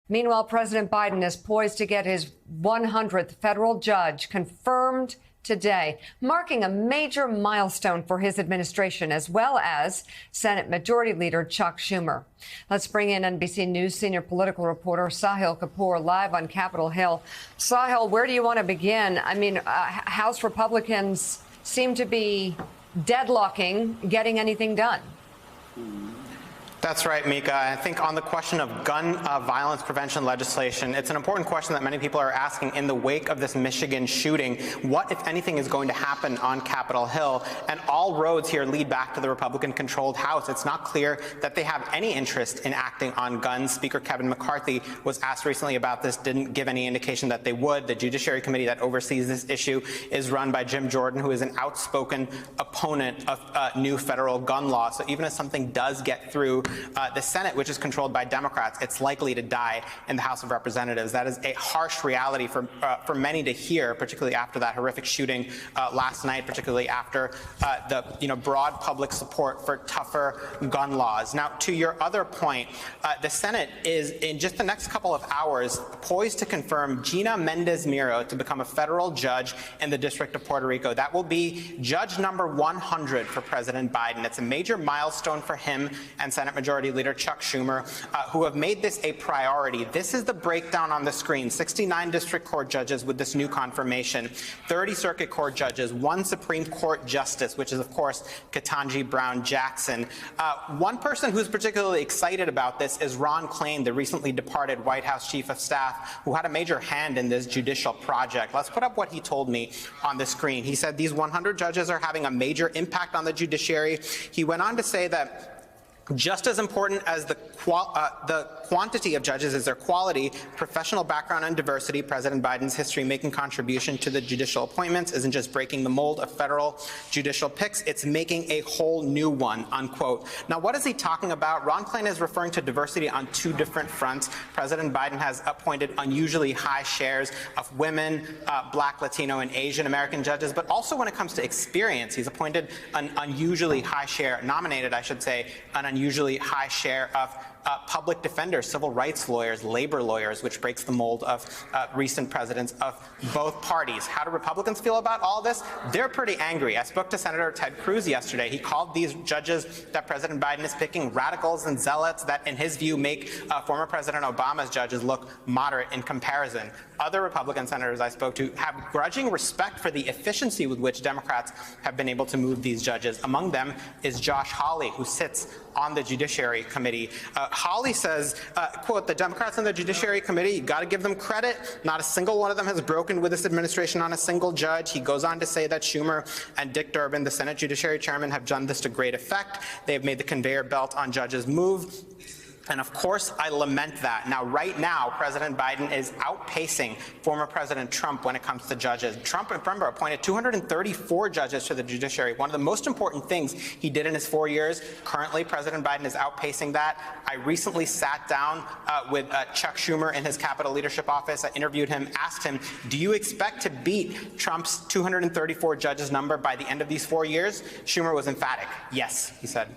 Meanwhile, President Biden is poised to get his 100th federal judge confirmed today, marking a major milestone for his administration, as well as Senate Majority Leader Chuck Schumer. Let's bring in NBC News senior political reporter Sahil Kapoor live on Capitol Hill. Sahil, where do you want to begin? I mean, House Republicans seem to be deadlocking getting anything done. That's right, Mika. I think on the question of gun violence prevention legislation, it's an important question that many people are asking in the wake of this Michigan shooting. What, if anything, is going to happen on Capitol Hill? And all roads here lead back to the Republican-controlled House. It's not clear that they have any interest in acting on guns. Speaker Kevin McCarthy was asked recently about this, didn't give any indication that they would. The Judiciary Committee that oversees this issue is run by Jim Jordan, who is an outspoken opponent of new federal gun law. So even if something does get through the Senate, which is controlled by Democrats, it's likely to die in the House of Representatives. That is a harsh reality for many to hear, particularly after that horrific shooting last night, particularly after the broad public support for tougher gun laws. Now, to your other point, the Senate is, in just the next couple of hours, poised to confirm Gina Mendez-Miro to become a federal judge in the District of Puerto Rico. That will be judge number 100 for President Biden. It's a major milestone for him and Senate Majority Leader Chuck Schumer, who have made this a priority. This is the breakdown on the screen. 69 district court judges with this new confirmation, 30 circuit court judges, 1 Supreme Court justice, which is, of course, Ketanji Brown Jackson. One person who's particularly excited about this is Ron Klain, the recently departed White House chief of staff, who had a major hand in this judicial project. Let's put up what he told me on the screen. He said these 100 judges are having a major impact on the judiciary. He went on to say that just as important as the quantity of judges is their quality, professional background and diversity. President Biden's history-making contribution to the judicial appointments isn't just breaking the mold of federal judicial picks, it's making a whole new one, unquote. Now, what is he talking about? Ron Klain is referring to diversity on 2 different fronts. President Biden has appointed unusually high shares of women, Black, Latino, and Asian American judges, but also when it comes to experience, he's appointed an unusually high share, nominated, I should say, an unusually high share of public defenders, civil rights lawyers, labor lawyers, which breaks the mold of recent presidents of both parties. How do Republicans feel about all this? They're pretty angry. I spoke to Senator Ted Cruz yesterday. He called these judges that President Biden is picking radicals and zealots that, in his view, make former President Obama's judges look moderate in comparison. Other Republican senators I spoke to have grudging respect for the efficiency with which Democrats have been able to move these judges. Among them is Josh Hawley, who sits on the Judiciary Committee. Hawley says, quote, the Democrats on the Judiciary Committee, you got to give them credit. Not a single one of them has broken with this administration on a single judge. He goes on to say that Schumer and Dick Durbin, the Senate Judiciary Chairman, have done this to great effect. They have made the conveyor belt on judges move. And of course, I lament that. Now, right now, President Biden is outpacing former President Trump when it comes to judges. Trump, remember, appointed 234 judges to the judiciary. One of the most important things he did in his 4 years. Currently, President Biden is outpacing that. I recently sat down with Chuck Schumer in his Capitol Leadership Office. I interviewed him, asked him, do you expect to beat Trump's 234 judges number by the end of these 4 years? Schumer was emphatic. Yes, he said.